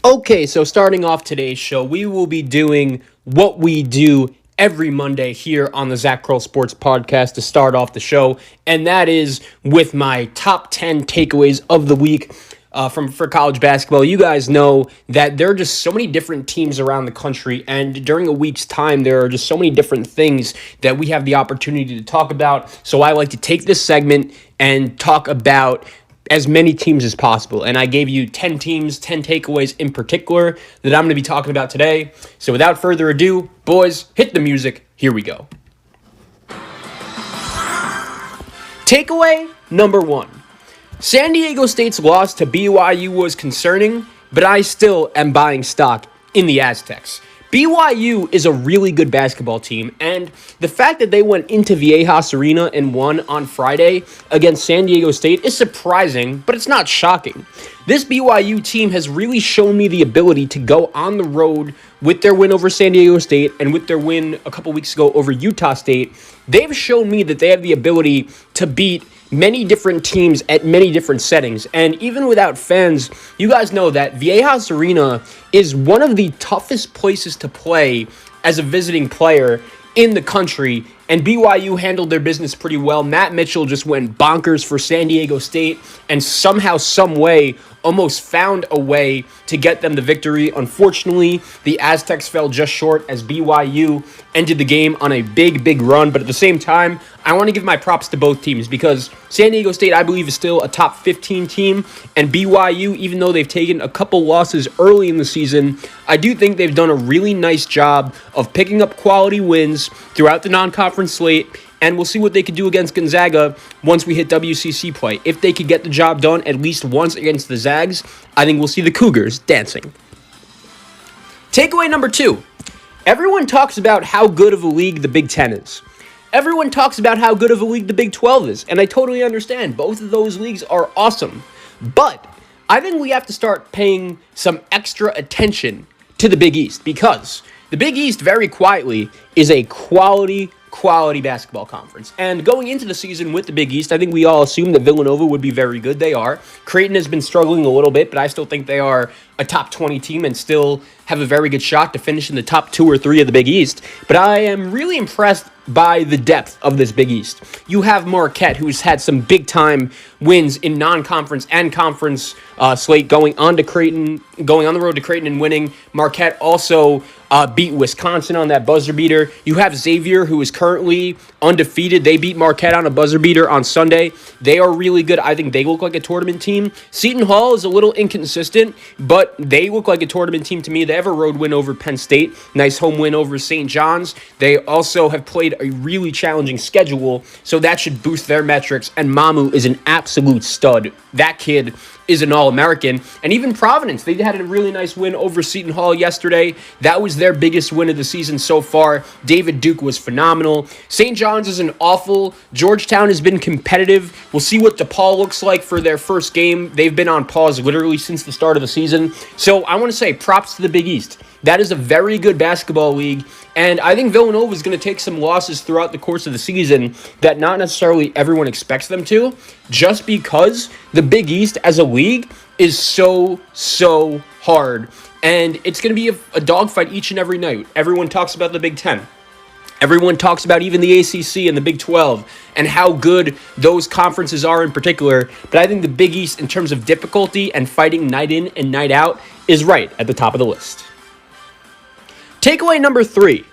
Okay, so starting off today's show, we will be doing what we do every Monday here on the Zach Kroll Sports Podcast to start off the show, and that is with my top 10 takeaways of the week for college basketball. You guys know that there are just so many different teams around the country, and during a week's time, there are just so many different things that we have the opportunity to talk about. So I like to take this segment and talk about as many teams as possible. And I gave you 10 teams, 10 takeaways in particular that I'm going to be talking about today. So without further ado, boys, hit the music. Here we go. Takeaway number one. San Diego State's loss to BYU was concerning, but I still am buying stock in the Aztecs. BYU is a really good basketball team, and the fact that they went into Viejas Arena and won on Friday against San Diego State is surprising, but it's not shocking. This BYU team has really shown me the ability to go on the road with their win over San Diego State and with their win a couple weeks ago over Utah State. They've shown me that they have the ability to beat many different teams at many different settings. And even without fans, you guys know that Viejas Arena is one of the toughest places to play as a visiting player in the country, and BYU handled their business pretty well. Matt Mitchell just went bonkers for San Diego State and somehow, some way, almost found a way to get them the victory. Unfortunately, the Aztecs fell just short as BYU ended the game on a big run. But at the same time, I want to give my props to both teams because San Diego State, I believe, is still a top 15 team. And BYU, even though they've taken a couple losses early in the season, I do think they've done a really nice job of picking up quality wins throughout the non-conference slate. And we'll see what they could do against Gonzaga once we hit WCC play. If they could get the job done at least once against the Zags, I think we'll see the Cougars dancing. Takeaway number two. Everyone talks about how good of a league the Big Ten is. Everyone talks about how good of a league the Big 12 is. And I totally understand. Both of those leagues are awesome. But I think we have to start paying some extra attention to the Big East because the Big East, very quietly, is a quality basketball conference. And going into the season with the Big East, I think we all assumed that Villanova would be very good. They are. Creighton has been struggling a little bit, but I still think they are a top 20 team and still have a very good shot to finish in the top 2 or 3 of the Big East. But I am really impressed by the depth of this Big East. You have Marquette, who's had some big-time wins in non-conference and conference slate, going on the road to Creighton and winning. Marquette also beat Wisconsin on that buzzer beater. You have Xavier, who is currently undefeated. They beat Marquette on a buzzer beater on Sunday. They are really good. I think they look like a tournament team. Seton Hall is a little inconsistent, but they look like a tournament team to me. They have a road win over Penn State. Nice home win over St. John's. They also have played a really challenging schedule, so that should boost their metrics. And Mamu is an absolute stud. That kid is an All-American. And even Providence, they had a really nice win over Seton Hall yesterday. That was their biggest win of the season so far. David Duke was phenomenal. St. John's is an awful. Georgetown has been competitive. We'll see what DePaul looks like for their first game. They've been on pause literally since the start of the season. So I want to say props to the Big East. That is a very good basketball league, and I think Villanova is going to take some losses throughout the course of the season that not necessarily everyone expects them to, just because the Big East as a league is so hard, and it's going to be a dogfight each and every night. Everyone talks about the Big Ten. Everyone talks about even the ACC and the Big 12 and how good those conferences are in particular, but I think the Big East, in terms of difficulty and fighting night in and night out, is right at the top of the list. Takeaway number 3.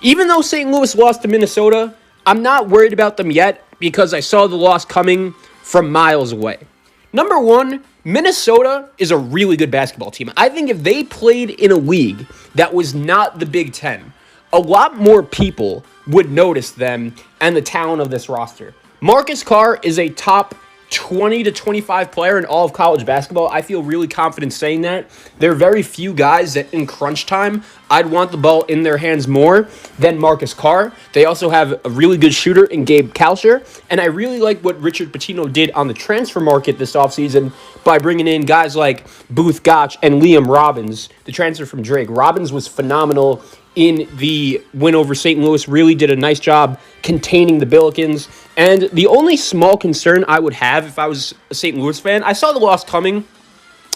Even though St. Louis lost to Minnesota, I'm not worried about them yet because I saw the loss coming from miles away. Number 1, Minnesota is a really good basketball team. I think if they played in a league that was not the Big Ten, a lot more people would notice them and the talent of this roster. Marcus Carr is a top 20 to 25 player in all of college basketball. I feel really confident saying that. There are very few guys that in crunch time, I'd want the ball in their hands more than Marcus Carr. They also have a really good shooter in Gabe Kalsher, and I really like what Richard Pitino did on the transfer market this offseason by bringing in guys like Booth Gotch and Liam Robbins, the transfer from Drake. Robbins was phenomenal in the win over St. Louis, really did a nice job containing the Billikens. And the only small concern I would have if I was a St. Louis fan, I saw the loss coming,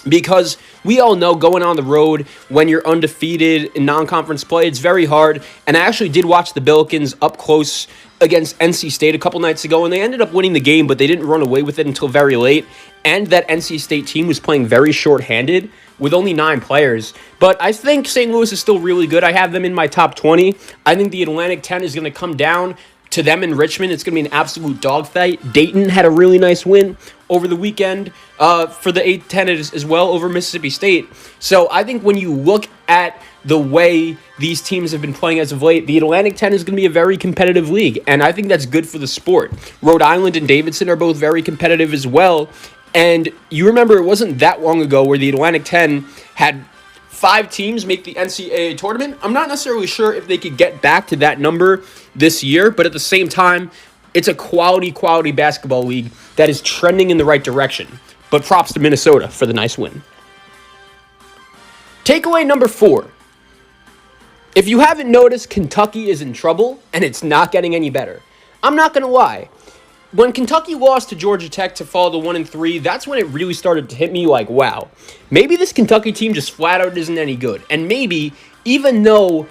Because we all know going on the road when you're undefeated in non-conference play, it's very hard. And I actually did watch the Billikens up close against NC State a couple nights ago, and they ended up winning the game, but they didn't run away with it until very late. And that NC State team was playing very short-handed with only 9 players. But I think St. Louis is still really good. I have them in my top 20. I think the Atlantic 10 is going to come down to them in Richmond. It's going to be an absolute dogfight. Dayton had a really nice win over the weekend for the A-10 as well over Mississippi State. So I think when you look at the way these teams have been playing as of late, the Atlantic 10 is going to be a very competitive league, and I think that's good for the sport. Rhode Island and Davidson are both very competitive as well, and you remember it wasn't that long ago where the Atlantic 10 had 5 teams make the NCAA tournament. I'm not necessarily sure if they could get back to that number this year, but at the same time, it's a quality basketball league that is trending in the right direction. But props to Minnesota for the nice win. Takeaway number 4. If you haven't noticed, Kentucky is in trouble, and it's not getting any better. I'm not going to lie. When Kentucky lost to Georgia Tech to fall to 1-3, that's when it really started to hit me like, wow, maybe this Kentucky team just flat out isn't any good. And maybe, even though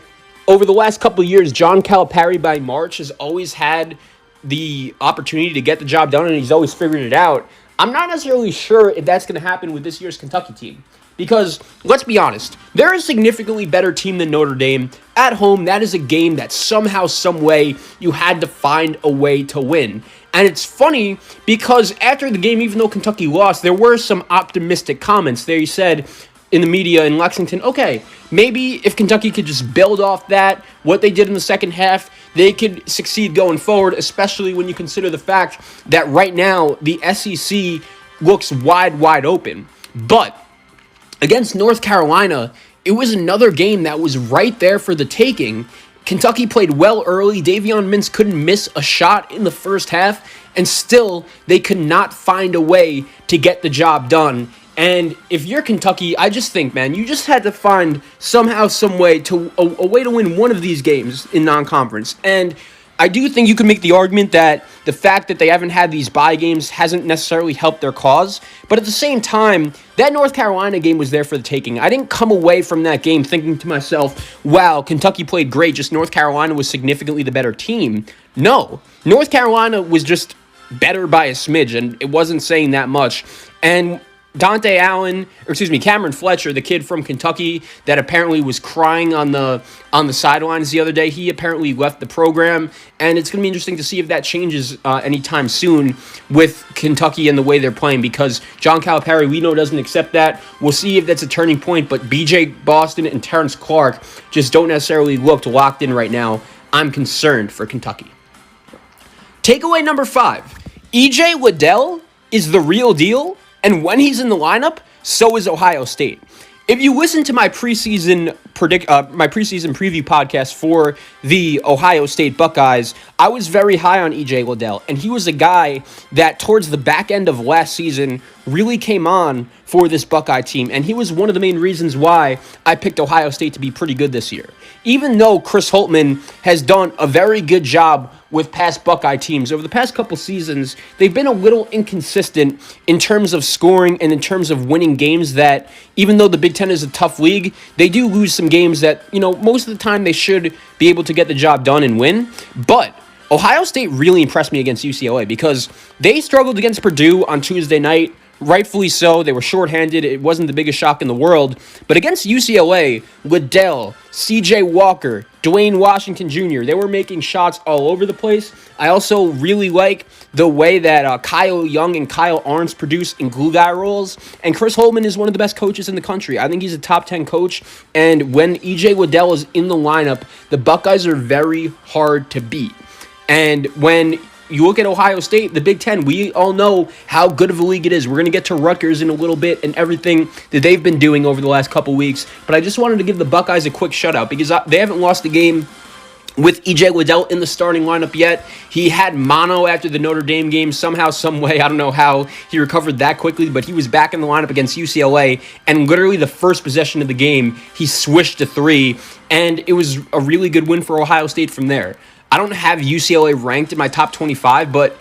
over the last couple of years, John Calipari by March has always had the opportunity to get the job done and he's always figured it out, I'm not necessarily sure if that's going to happen with this year's Kentucky team. Because, let's be honest, they're a significantly better team than Notre Dame. At home, that is a game that somehow, some way, you had to find a way to win. And it's funny because after the game, even though Kentucky lost, there were some optimistic comments. They said in the media in Lexington, okay, maybe if Kentucky could just build off that, what they did in the second half, they could succeed going forward, especially when you consider the fact that right now the SEC looks wide open. But against North Carolina, it was another game that was right there for the taking. Kentucky played well early. Davion Mintz couldn't miss a shot in the first half, and still they could not find a way to get the job done. And if you're Kentucky, I just think, man, you just had to find somehow, some way to a way to win one of these games in non-conference. And I do think you could make the argument that the fact that they haven't had these bye games hasn't necessarily helped their cause. But at the same time, that North Carolina game was there for the taking. I didn't come away from that game thinking to myself, wow, Kentucky played great, just North Carolina was significantly the better team. No, North Carolina was just better by a smidge, and it wasn't saying that much. And Cameron Fletcher, the kid from Kentucky that apparently was crying on the sidelines the other day, he apparently left the program, and it's going to be interesting to see if that changes anytime soon with Kentucky and the way they're playing, because John Calipari, we know, doesn't accept that. We'll see if that's a turning point, but BJ Boston and Terrence Clark just don't necessarily look locked in right now. I'm concerned for Kentucky. Takeaway number 5. EJ Liddell is the real deal. And when he's in the lineup, so is Ohio State. If you listen to my preseason preview podcast for the Ohio State Buckeyes, I was very high on EJ Liddell, and he was a guy that towards the back end of last season really came on for this Buckeye team, and he was one of the main reasons why I picked Ohio State to be pretty good this year. Even though Chris Holtmann has done a very good job with past Buckeye teams, over the past couple seasons, they've been a little inconsistent in terms of scoring and in terms of winning games that, even though the Big Ten is a tough league, they do lose some games that, most of the time they should be able to get the job done and win. But Ohio State really impressed me against UCLA because they struggled against Purdue on Tuesday night. Rightfully so. They were shorthanded. It wasn't the biggest shock in the world. But against UCLA, Liddell, C.J. Walker, Dwayne Washington Jr., they were making shots all over the place. I also really like the way that Kyle Young and Kyle Arns produce in glue guy roles. And Chris Holtmann is one of the best coaches in the country. I think he's a top 10 coach. And when E.J. Liddell is in the lineup, the Buckeyes are very hard to beat. And when you look at Ohio State, the Big Ten, we all know how good of a league it is. We're going to get to Rutgers in a little bit and everything that they've been doing over the last couple weeks. But I just wanted to give the Buckeyes a quick shutout because they haven't lost a game with E.J. Liddell in the starting lineup yet. He had mono after the Notre Dame game somehow, some way. I don't know how he recovered that quickly, but he was back in the lineup against UCLA, and literally the first possession of the game, he swished a 3, and it was a really good win for Ohio State from there. I don't have UCLA ranked in my top 25, but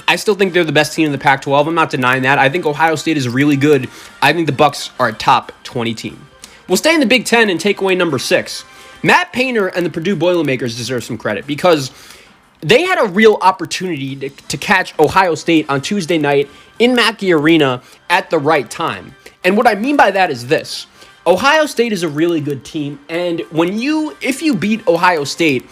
I still think they're the best team in the Pac-12. I'm not denying that. I think Ohio State is really good. I think the Bucks are a top 20 team. We'll stay in the Big Ten and takeaway number 6. Matt Painter and the Purdue Boilermakers deserve some credit because they had a real opportunity to catch Ohio State on Tuesday night in Mackey Arena at the right time. And what I mean by that is this. Ohio State is a really good team, and if you beat Ohio State,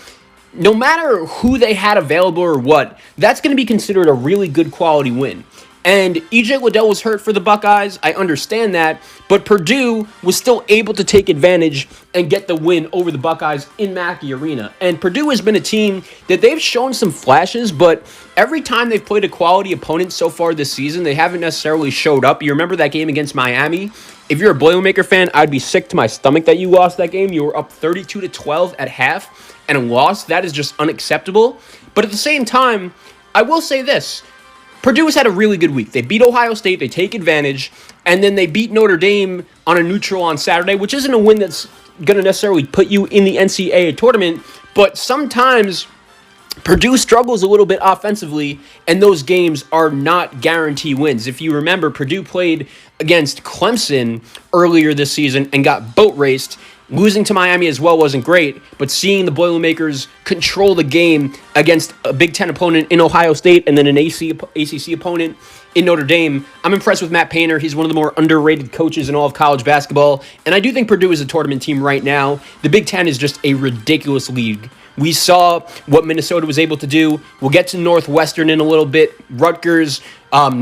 no matter who they had available or what, that's going to be considered a really good quality win. And E.J. Liddell was hurt for the Buckeyes. I understand that. But Purdue was still able to take advantage and get the win over the Buckeyes in Mackey Arena. And Purdue has been a team that they've shown some flashes, but every time they've played a quality opponent so far this season, they haven't necessarily showed up. You remember that game against Miami? If you're a Boilermaker fan, I'd be sick to my stomach that you lost that game. You were up 32-12 at half and lost. That is just unacceptable. But at the same time, I will say this. Purdue has had a really good week. They beat Ohio State, they take advantage, and then they beat Notre Dame on a neutral on Saturday, which isn't a win that's going to necessarily put you in the NCAA tournament, but sometimes Purdue struggles a little bit offensively, and those games are not guarantee wins. If you remember, Purdue played against Clemson earlier this season and got boat raced. Losing to Miami as well wasn't great, but seeing the Boilermakers control the game against a Big Ten opponent in Ohio State and then an ACC opponent in Notre Dame, I'm impressed with Matt Painter. He's one of the more underrated coaches in all of college basketball, and I do think Purdue is a tournament team right now. The Big Ten is just a ridiculous league. We saw what Minnesota was able to do. We'll get to Northwestern in a little bit. Rutgers,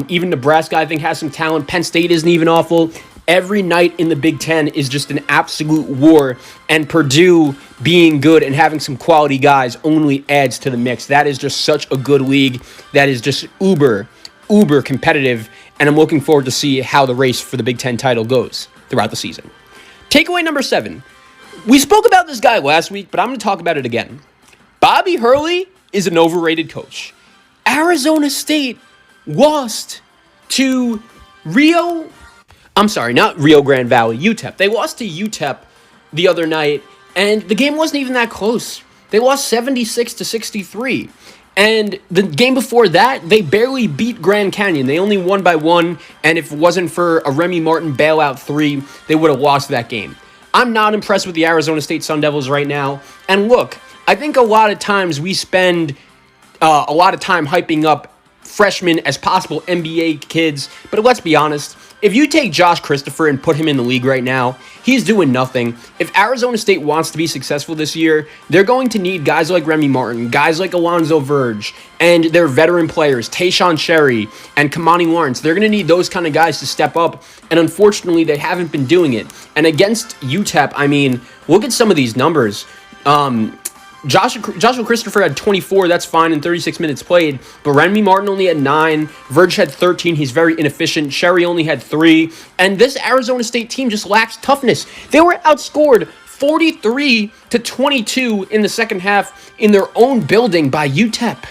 even Nebraska, I think, has some talent. Penn State isn't even awful. Every night in the Big Ten is just an absolute war, and Purdue being good and having some quality guys only adds to the mix. That is just such a good league. That is just uber competitive, and I'm looking forward to see how the race for the Big Ten title goes throughout the season. Takeaway number 7. We spoke about this guy last week, but I'm going to talk about it again. Bobby Hurley is an overrated coach. Arizona State lost to not Rio Grande Valley, UTEP. They lost to UTEP the other night, and the game wasn't even that close. They lost 76-63. And the game before that, they barely beat Grand Canyon. They only won by 1, and if it wasn't for a Remy Martin bailout 3, they would have lost that game. I'm not impressed with the Arizona State Sun Devils right now. And look, I think a lot of times we spend a lot of time hyping up freshmen as possible NBA kids, but let's be honest, if you take Josh Christopher and put him in the league right now, he's doing nothing. If Arizona State wants to be successful this year, they're going to need guys like Remy Martin, guys like Alonzo Verge, and their veteran players, Tayshaun Sherry and Kamani Lawrence. They're going to need those kind of guys to step up, and unfortunately, they haven't been doing it. And against UTEP, I mean, look at some of these numbers. Joshua Christopher had 24, that's fine, in 36 minutes played, but Remy Martin only had 9, Verge had 13, he's very inefficient, Sherry only had 3, and this Arizona State team just lacks toughness. They were outscored 43-22 in the second half in their own building by UTEP.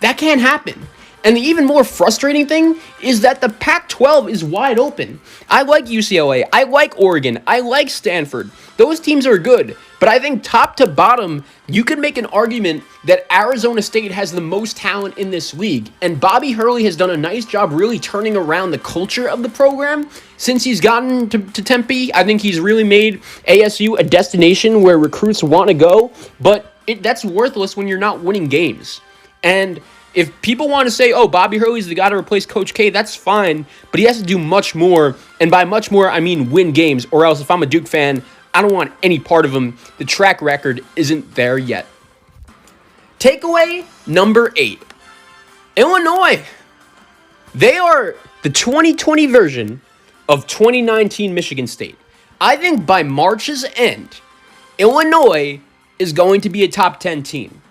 That can't happen. And the even more frustrating thing is that the Pac-12 is wide open. I like UCLA, I like Oregon, I like Stanford. Those teams are good, but I think top to bottom, you could make an argument that Arizona State has the most talent in this league. And Bobby Hurley has done a nice job really turning around the culture of the program since he's gotten to Tempe. I think he's really made ASU a destination where recruits want to go, but that's worthless when you're not winning games. And if people want to say, oh, Bobby Hurley's the guy to replace Coach K, that's fine, but he has to do much more, and by much more, I mean win games, or else if I'm a Duke fan, I don't want any part of him. The track record isn't there yet. Takeaway number 8. Illinois. They are the 2020 version of 2019 Michigan State. I think by March's end, Illinois is going to be a top 10 team.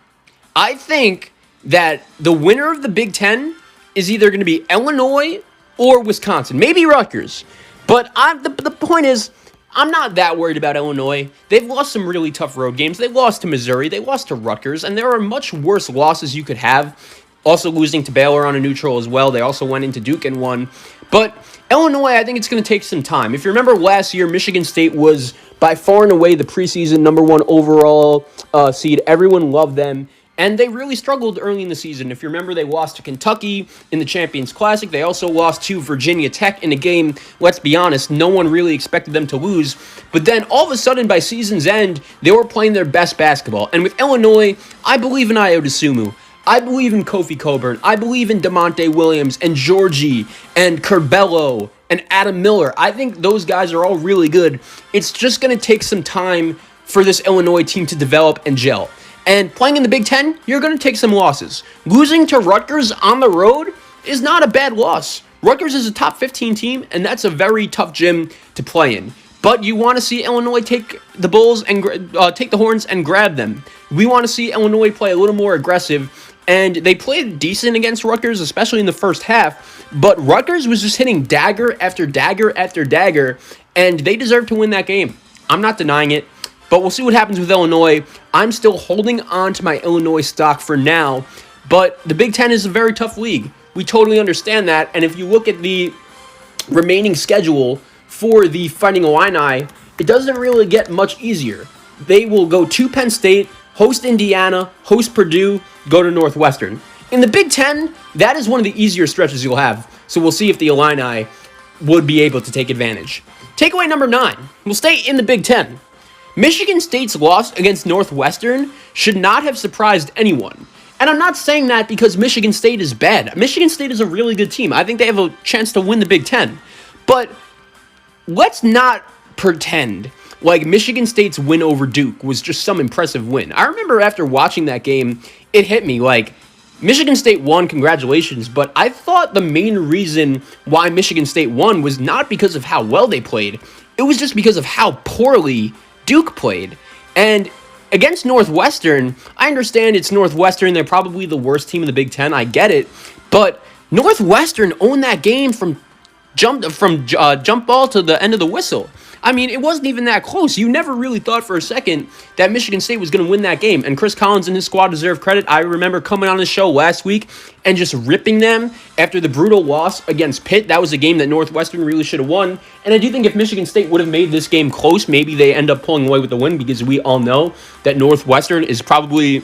I think that the winner of the Big Ten is either going to be Illinois or Wisconsin, maybe Rutgers. But the point is, I'm not that worried about Illinois. They've lost some really tough road games. They lost to Missouri. They lost to Rutgers. And there are much worse losses you could have. Also losing to Baylor on a neutral as well. They also went into Duke and won. But Illinois, I think it's going to take some time. If you remember last year, Michigan State was by far and away the preseason number 1 overall seed. Everyone loved them. And they really struggled early in the season. If you remember, they lost to Kentucky in the Champions Classic. They also lost to Virginia Tech in a game, let's be honest, no one really expected them to lose. But then all of a sudden, by season's end, they were playing their best basketball. And with Illinois, I believe in Ayo Dosunmu. I believe in Kofi Cockburn. I believe in DeMonte Williams and Georgie and Curbelo and Adam Miller. I think those guys are all really good. It's just going to take some time for this Illinois team to develop and gel. And playing in the Big Ten, you're going to take some losses. Losing to Rutgers on the road is not a bad loss. Rutgers is a top 15 team, and that's a very tough gym to play in. But you want to see Illinois take the Bulls and take the Horns and grab them. We want to see Illinois play a little more aggressive, and they played decent against Rutgers, especially in the first half. But Rutgers was just hitting dagger after dagger after dagger, and they deserve to win that game. I'm not denying it. But we'll see what happens with Illinois. I'm still holding on to my Illinois stock for now. But the Big Ten is a very tough league. We totally understand that. And if you look at the remaining schedule for the Fighting Illini, it doesn't really get much easier. They will go to Penn State, host Indiana, host Purdue, go to Northwestern. In the Big Ten, that is one of the easier stretches you'll have. So we'll see if the Illini would be able to take advantage. Takeaway number 9. We'll stay in the Big Ten. Michigan State's loss against Northwestern should not have surprised anyone. And I'm not saying that because Michigan State is bad. Michigan State is a really good team. I think they have a chance to win the Big Ten. But let's not pretend like Michigan State's win over Duke was just some impressive win. I remember after watching that game, it hit me like, Michigan State won, congratulations, but I thought the main reason why Michigan State won was not because of how well they played. It was just because of how poorly Duke played. And against Northwestern, I understand it's Northwestern. They're probably the worst team in the Big Ten. I get it. But Northwestern owned that game from jump ball to the end of the whistle. I mean, it wasn't even that close. You never really thought for a second that Michigan State was going to win that game. And Chris Collins and his squad deserve credit. I remember coming on the show last week and just ripping them after the brutal loss against Pitt. That was a game that Northwestern really should have won. And I do think if Michigan State would have made this game close, maybe they end up pulling away with the win, because we all know that Northwestern is probably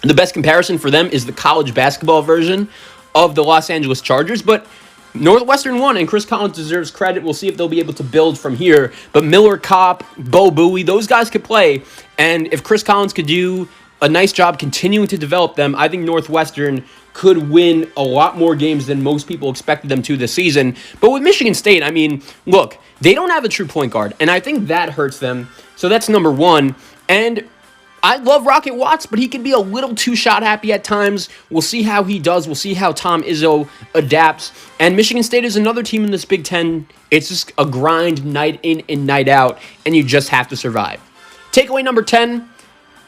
the best comparison for them is the college basketball version of the Los Angeles Chargers. But Northwestern won, and Chris Collins deserves credit. We'll see if they'll be able to build from here. But Miller, Kopp, Bo Bowie, those guys could play. And if Chris Collins could do a nice job continuing to develop them, I think Northwestern could win a lot more games than most people expected them to this season. But with Michigan State, I mean, look, they don't have a true point guard, and I think that hurts them. So that's number one. And I love Rocket Watts, but he can be a little too shot happy at times. We'll see how he does. We'll see how Tom Izzo adapts. And Michigan State is another team in this Big Ten. It's just a grind night in and night out, and you just have to survive. Takeaway number 10,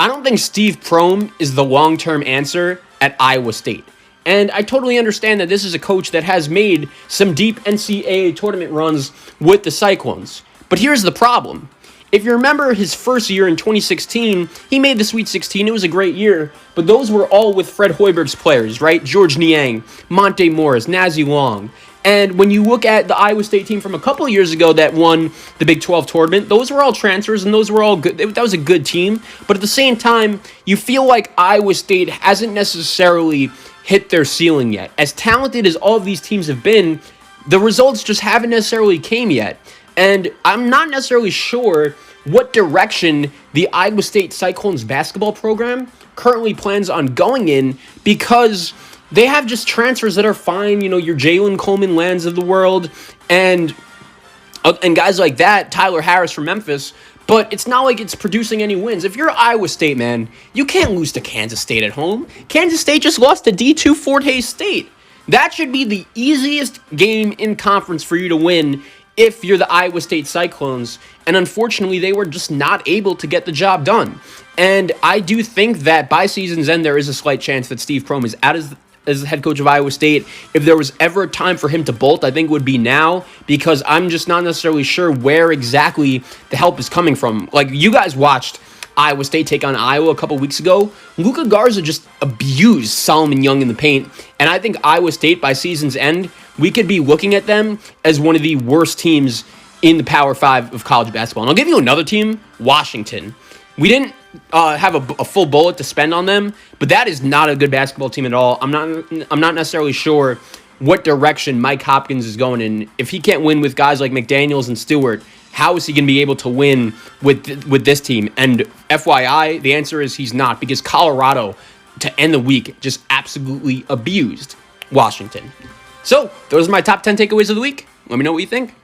I don't think Steve Prohm is the long-term answer at Iowa State. And I totally understand that this is a coach that has made some deep NCAA tournament runs with the Cyclones. But here's the problem. If you remember his first year in 2016, he made the Sweet 16. It was a great year, but those were all with Fred Hoiberg's players, right? George Niang, Monte Morris, Nazi Long. And when you look at the Iowa State team from a couple of years ago that won the Big 12 tournament, those were all transfers and those were all good. That was a good team. But at the same time, you feel like Iowa State hasn't necessarily hit their ceiling yet. As talented as all of these teams have been, the results just haven't necessarily came yet. And I'm not necessarily sure what direction the Iowa State Cyclones basketball program currently plans on going in, because they have just transfers that are fine. You know, your Jalen Coleman Lands of the world and guys like that, Tyler Harris from Memphis. But it's not like it's producing any wins. If you're Iowa State, man, you can't lose to Kansas State at home. Kansas State just lost to D2 Fort Hays State. That should be the easiest game in conference for you to win if you're the Iowa State Cyclones. And unfortunately, they were just not able to get the job done. And I do think that by season's end, there is a slight chance that Steve Prohm is out as the head coach of Iowa State. If there was ever a time for him to bolt, I think it would be now, because I'm just not necessarily sure where exactly the help is coming from. Like, you guys watched Iowa State take on Iowa a couple weeks ago. Luka Garza just abused Solomon Young in the paint. And I think Iowa State, by season's end, we could be looking at them as one of the worst teams in the Power 5 of college basketball. And I'll give you another team, Washington. We didn't have a full bullet to spend on them, but that is not a good basketball team at all. I'm not necessarily sure what direction Mike Hopkins is going in. If he can't win with guys like McDaniels and Stewart, how is he going to be able to win with this team? And FYI, the answer is he's not, because Colorado, to end the week, just absolutely abused Washington. So those are my top 10 takeaways of the week. Let me know what you think.